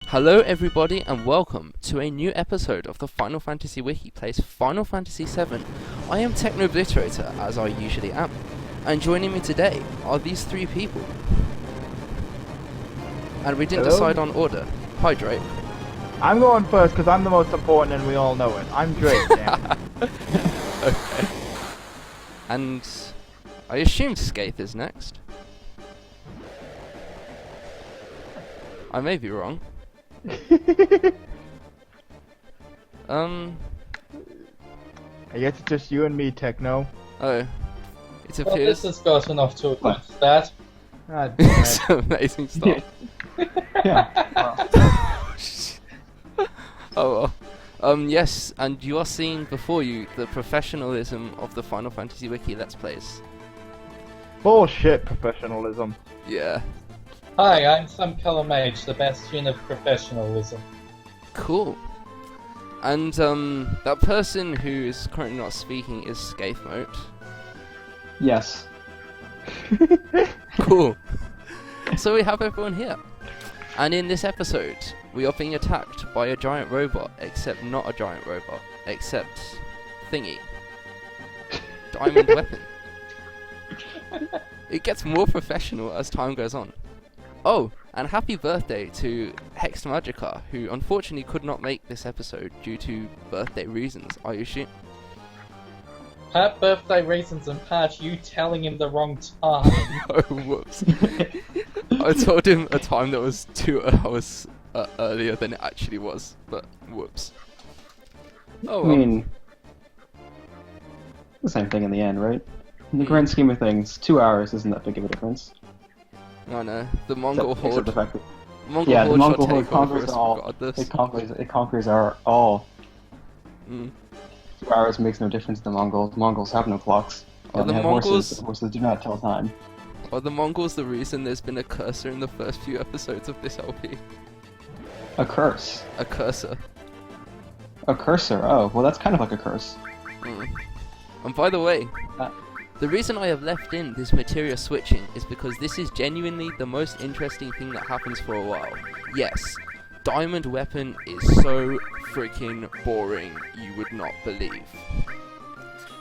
Hello everybody and welcome to a new episode of the Final Fantasy Wiki plays Final Fantasy VII. I am Techno Obliterator, as I usually am, and joining me today are these three people. And we didn't decide on order. Hi Drake. I'm going first because I'm the most important and we all know it. I'm Drake, damn it. Okay. And I assume Skaith is next. I may be wrong. I guess it's just you and me, Techno. Oh. It Well, appears... this has gotten off to a good start. God damn It's it. amazing stuff. Oh well. Yes, and you are seeing before you the professionalism of the Final Fantasy Wiki Let's Plays. Bullshit professionalism. Yeah. Hi, I'm Some Color Mage, the bastion of professionalism. Cool. And that person who is currently not speaking is Skaithmote. Yes. Cool. So we have everyone here. And in this episode, we are being attacked by a giant robot, except not a giant robot, except thingy. Diamond weapon. It gets more professional as time goes on. Oh, and happy birthday to Hex Magica, who unfortunately could not make this episode due to birthday reasons, I assume. Part birthday reasons and part you telling him the wrong time. Oh, whoops. I told him a time that was 2 hours earlier than it actually was, but whoops. Oh, well. I mean, the same thing in the end, right? In the grand scheme of things, 2 hours isn't that big of a difference. I know, the Mongol Except Horde. the fact that, Mongol yeah, the Horde Mongol shall Horde take over conquers us all. regardless. It conquers our all. Mm. 2 hours makes no difference to the Mongols. The Mongols have no clocks. Are They the have Mongols... horses do not tell time. Are the Mongols the reason there's been a cursor in the first few episodes of this LP? A curse. A cursor. A cursor. Oh, well, that's kind of like a curse. Mm. And by the way, Uh. the reason I have left in this materia switching is because this is genuinely the most interesting thing that happens for a while. Yes, Diamond Weapon is so freaking boring you would not believe.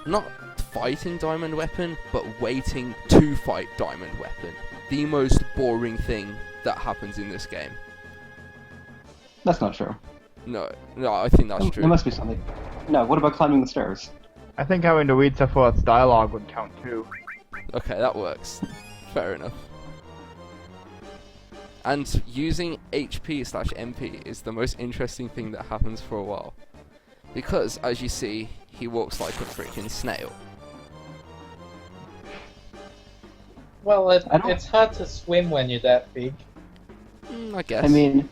Not fighting Diamond Weapon, but waiting to fight Diamond Weapon. The most boring thing that happens in this game. That's not true. No, I think that's There true. must be something. No, what about climbing the stairs? I think having to read Sephiroth's dialogue would count too. Okay, that works. Fair enough. And using HP/MP is the most interesting thing that happens for a while. Because, as you see, he walks like a freaking snail. Well, I don't- it's hard to swim when you're that big. I guess. I mean,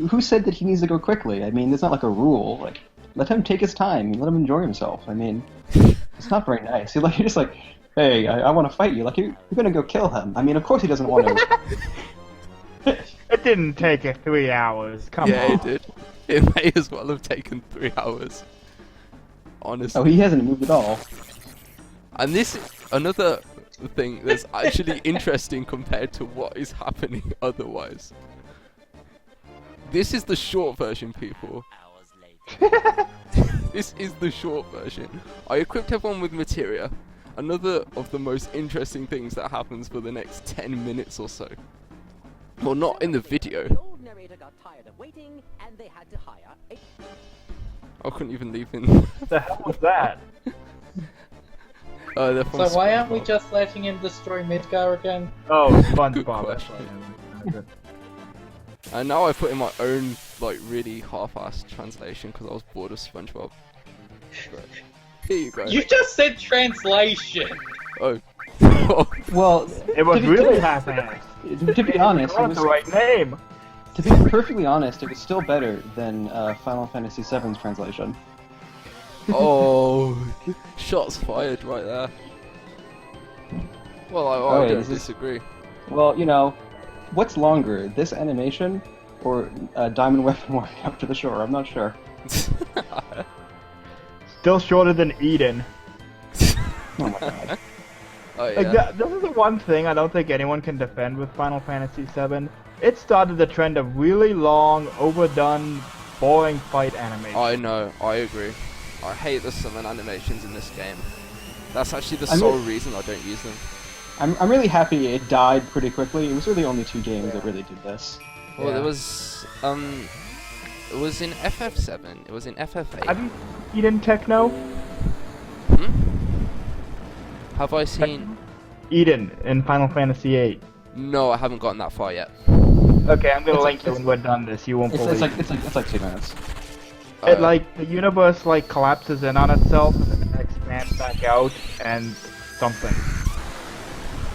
who said that he needs to go quickly? I mean, there's not like a rule. Like, let him take his time. Let him enjoy himself. I mean, it's not very nice. You're just like, hey, I want to fight you. Like, you're gonna go kill him. I mean, of course he doesn't want to. It didn't take it 3 hours. Come yeah, on. it did. It may as well have taken 3 hours. Honestly. Oh, he hasn't moved at all. And this is another thing that's actually interesting compared to what is happening otherwise. This is the short version, people. This is the short version. I equipped everyone with materia. Another of the most interesting things that happens for the next 10 minutes or so. Well, not in the video. The old narrator got tired of waiting, and they had to hire a... I couldn't even leave in. What the hell was that? They're from So why aren't we SpongeBob. just letting him destroy Midgar again? Oh, Good SpongeBob. That's question. right. And now I put in my own, like, really half-assed translation because I was bored of SpongeBob. But here you go. You just said translation! Oh. Well, It was to be- really half-assed. To be honest, it That's was, the right name. to be perfectly honest, it was still better than Final Fantasy VII's translation. Oh, shots fired right there. Well, I Oh, yeah, don't this is- disagree. Well, you know, what's longer, this animation or Diamond Weapon walking up to the shore? I'm not sure. Still shorter than Eden. Oh my god. Oh yeah. Like this is the one thing I don't think anyone can defend with Final Fantasy VII. It started the trend of really long, overdone, boring fight animation. I know, I agree. I hate the summon animations in this game. That's actually the sole reason I don't use them. I'm really happy it died pretty quickly. It was really only 2 games that really did this. Well, Yeah. it was in FF7. It was in FF8. Have you eaten Techno? Have I seen? Eden in Final Fantasy VIII. No, I haven't gotten that far yet. Okay, I'm gonna It's link you when we're done this. You won't It's believe. like 2 minutes. It like the universe like collapses in on itself and then expands back out and something.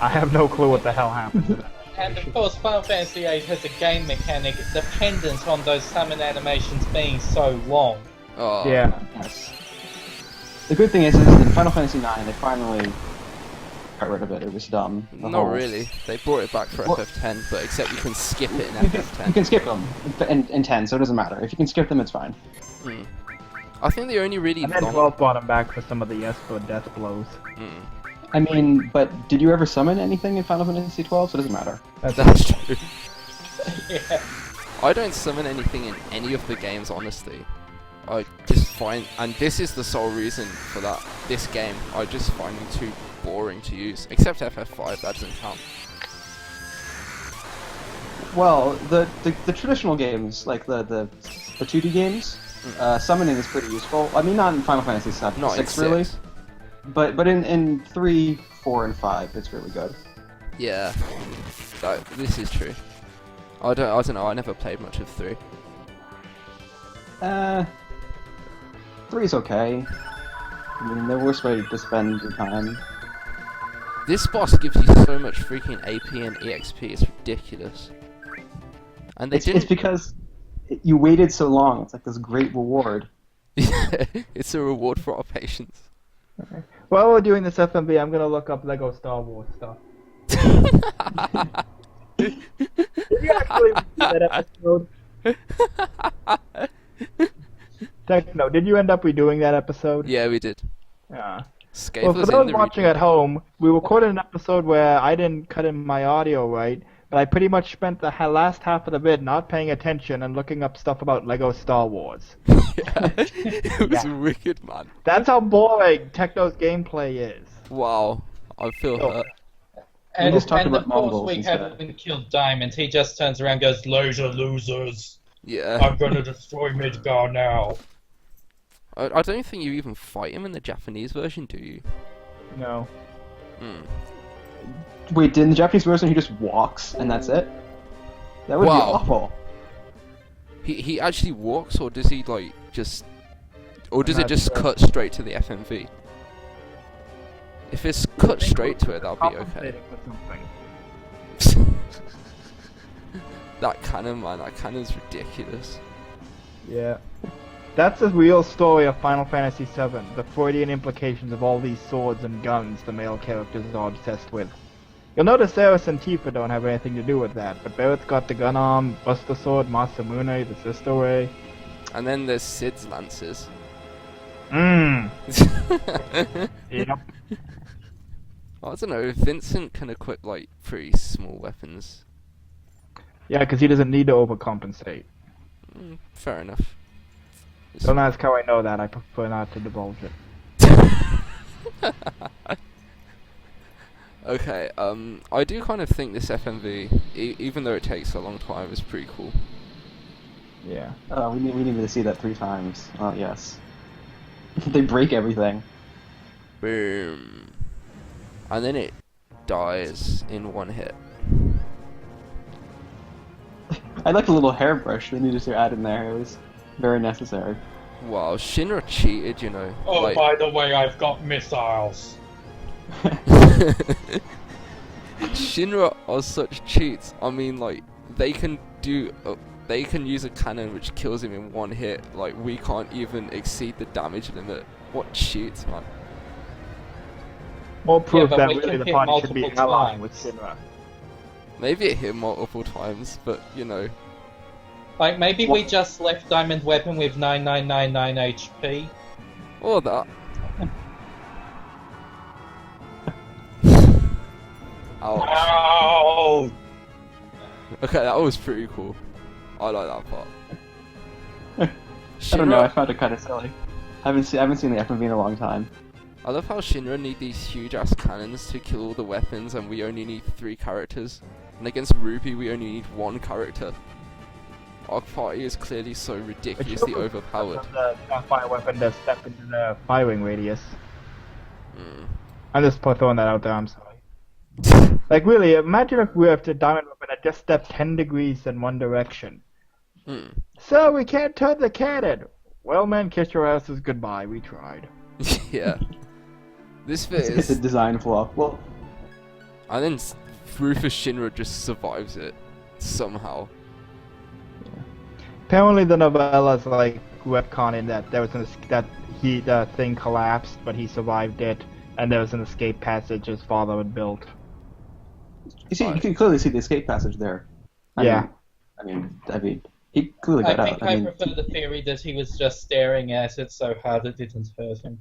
I have no clue what the hell happened. And of course, Final Fantasy VIII has a game mechanic dependent on those summon animations being so long. Oh. Yeah. Yes. The good thing is in Final Fantasy IX, they finally got rid of it. It was dumb. The Not whole- really. They brought it back for Well- FF10, but except you can skip it in You FF10. can skip them in 10, so it doesn't matter. If you can skip them, it's fine. Hmm. I think the only really And then long... 12 brought him back for some of the Esper death blows. Hmm. I mean, but did you ever summon anything in Final Fantasy 12? So it doesn't matter. That's true. Yeah. I don't summon anything in any of the games, honestly. I just find, and this is the sole reason for that. This game, I just find them too boring to use. Except FF5, that doesn't count. Well, the traditional games, like the 2D games, summoning is pretty useful. I mean, not in Final Fantasy 7, Not in 6 really, 6. but in 3, 4, and 5, it's really good. Yeah, this is true. I don't know. I never played much of 3. 3 is okay. I mean, the worst way to spend your time. This boss gives you so much freaking AP and EXP. It's ridiculous. And they It's didn't. because you waited so long. It's like this great reward. It's a reward for our patience. While we're doing this FMV, I'm gonna look up Lego Star Wars stuff. Did you actually do that episode? Techno, did you end up redoing that episode? Yeah, we did. Yeah. Scathe Well, for was those in the watching redo. at home, we recorded an episode where I didn't cut in my audio right, but I pretty much spent the last half of the bid not paying attention and looking up stuff about Lego Star Wars. Yeah. It was wicked, man. That's how boring Techno's gameplay is. Wow, I feel Oh. hurt. And, just talked and about of course Mongols we instead. haven't killed Diamond. He just turns around and goes, "Laser losers! Yeah. I'm gonna destroy Midgar now." I don't think you even fight him in the Japanese version, do you? No. Hmm. Wait, in the Japanese version he just walks and that's it? That would be Wow. awful. He actually walks, or does he like just, or does I'm it not just sure. cut straight to the FMV? If it's cut straight to it, that'll be okay. Compensating for something. That cannon, man, that cannon's ridiculous. Yeah. That's the real story of Final Fantasy VII, the Freudian implications of all these swords and guns the male characters are obsessed with. You'll notice Eris and Tifa don't have anything to do with that, but Barrett's got the gun arm, Buster Sword, Masamune, the Sister Ray. And then there's Sid's lances. Mmm. Yep. I don't know, Vincent can equip like pretty small weapons. Yeah, because he doesn't need to overcompensate. Fair enough. Don't ask how I know that, I prefer not to divulge it. Okay, I do kind of think this FMV, even though it takes a long time, is pretty cool. Yeah. We needed to see that 3 times. Oh, yes. They break everything. Boom. And then it dies in one hit. I like the little hairbrush they needed to add in there. It was very necessary. Wow, Shinra cheated, you know. Oh, like, by the way, I've got missiles. Shinra are such cheats. I mean, like, they can do... they can use a cannon which kills him in one hit. Like, we can't even exceed the damage limit. What cheats, man. More proof but that we really can the hit party should be multiple allying with times. Shinra. Maybe it hit multiple times, but, you know... Like, maybe we just left Diamond Weapon with 9999 HP. Or that. Okay, that was pretty cool. I like that part. I don't know. I Shinra, found it kind of silly. I haven't seen the FMV in a long time. I love how Shinra need these huge ass cannons to kill all the weapons, and we only need 3 characters. And against Ruby, we only need 1 character. Our party is clearly so ridiculously overpowered. The fire weapon does step into the firing radius. Mm. I'm just throwing that out there, I'm sorry. Like, really, imagine if the diamond weapon had just stepped 10 degrees in one direction. Mm. So, we can't turn the cannon! Well, man, kiss your asses goodbye, we tried. Yeah. This bit It's a is... design flaw. Well, And then Rufus Shinra just survives it. Somehow. Apparently the novella's like retconning that there was the thing collapsed, but he survived it, and there was an escape passage his father had built. you can clearly see the escape passage there. Yeah. I mean, he clearly I got think out. I prefer the theory that he was just staring at it so hard it didn't hurt him.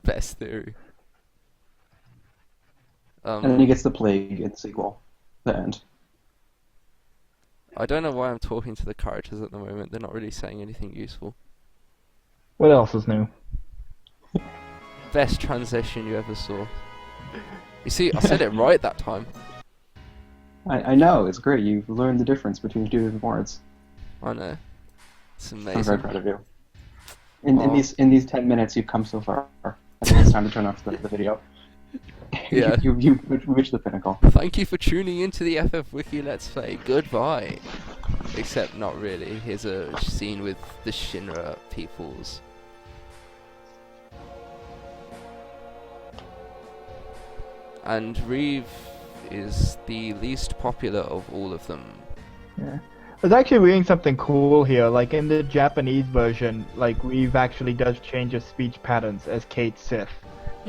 Best theory. And then he gets the plague in the sequel. The end. I don't know why I'm talking to the characters at the moment. They're not really saying anything useful. What else is new? Best transition you ever saw. You see, I said it right that time. I know, it's great. You've learned the difference between 2 different words. I know. It's I'm very amazing. proud of you. In these 10 minutes, you've come so far. I think it's time to turn off the video. Yeah. You've reached the pinnacle. Thank you for tuning into the FFWiki Let's Play. Goodbye. Except not really. Here's a scene with the Shinra peoples. And Reeve is the least popular of all of them. Yeah. I was actually reading something cool here, like in the Japanese version, like Reeve actually does change his speech patterns as Kate Sith.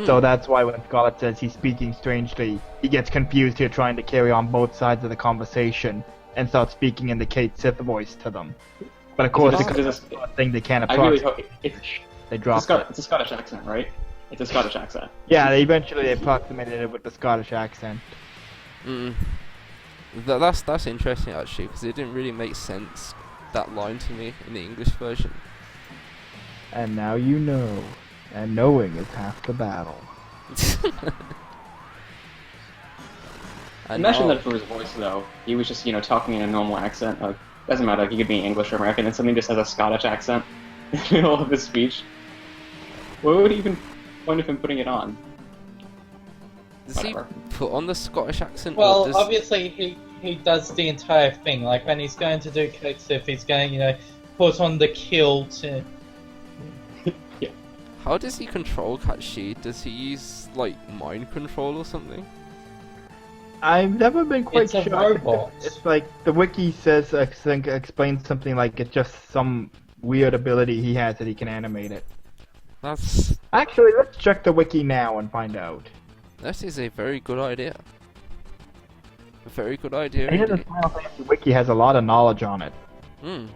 So that's why when Scarlet says he's speaking strangely, he gets confused here trying to carry on both sides of the conversation and starts speaking in the Kate Sith voice to them. But of course, because it's a thing they can't I really approximate, hope they drop it. it's a Scottish accent, right? It's a Scottish accent. Yeah, they eventually approximated it with the Scottish accent. Mm. That's interesting actually, because it didn't really make sense, that line to me, in the English version. And now you know. And knowing is half the battle. And Imagine now- that for his voice, though. He was just, talking in a normal accent. Like, doesn't matter. He could be English or American, and something just has a Scottish accent in the middle of his speech. What would even point of him putting it on? Does he Whatever. put on the Scottish accent? or Well, does... obviously he does the entire thing. Like when he's going to do Kate Sith, he's going, put on the kilt. How does he control Katshi? Does he use, like, mind control or something? I've never been quite It's a sure. robot. It's like the wiki says, explains something like it's just some weird ability he has that he can animate it. That's... Actually, let's check the wiki now and find out. That is a very good idea. A very good idea I hear the indeed. Final Fantasy wiki has a lot of knowledge on it. Hmm.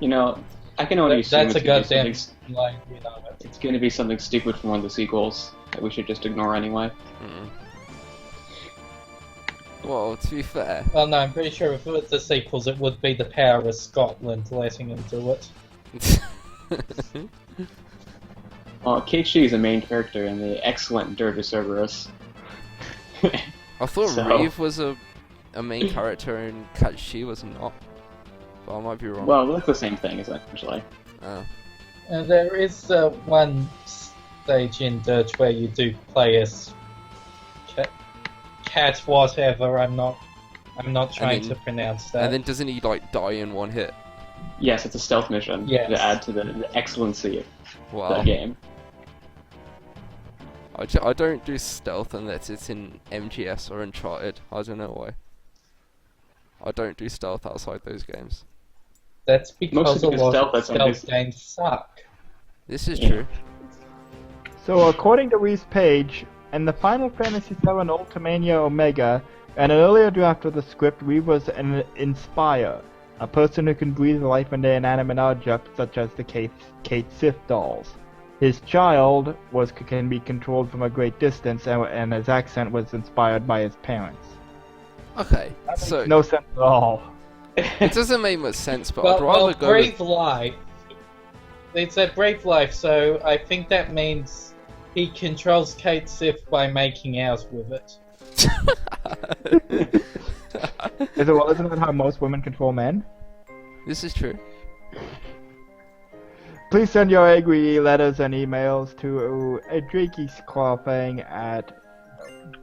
I can only assume That's a it's gonna be goddamn something- line, It's going to be something stupid from one of the sequels that we should just ignore anyway. Mm. Well, to be fair, Well, no, I'm pretty sure if it was the sequels, it would be the power of Scotland letting him do it. Kate Shi is a main character in the excellent Dirge Cerberus. I thought So- Reeve was a main character and Katshi was not. But I might be wrong. Well, it's the same thing, essentially. Oh. There is one stage in Dirge where you do play as cat whatever. I'm not trying then- to pronounce that. And then doesn't he, like, die in one hit? Yes, it's a stealth mission Yes. to add to the excellency of Wow. the game. I don't do stealth unless it's in MGS or Uncharted. I don't know why. I don't do stealth outside those games. That's because Mostly a because lot stealth, of that's stealth something- games suck. This is Yeah. true. So, according to Reese's page, in the Final Fantasy VII Ultimania Omega, and an earlier draft of the script, Reeve was an Inspire, a person who can breathe life into inanimate objects such as the Kate Sith dolls. His child can be controlled from a great distance, and his accent was inspired by his parents. Okay, That makes so no sense at all. it doesn't make much sense, but I'd Well, rather go Brave Life. They said Brave Life, so I think that means he controls Kate Sith by making out with it. Isn't that how most women control men? This is true. Please send your angry letters and emails to drakeyclawfang at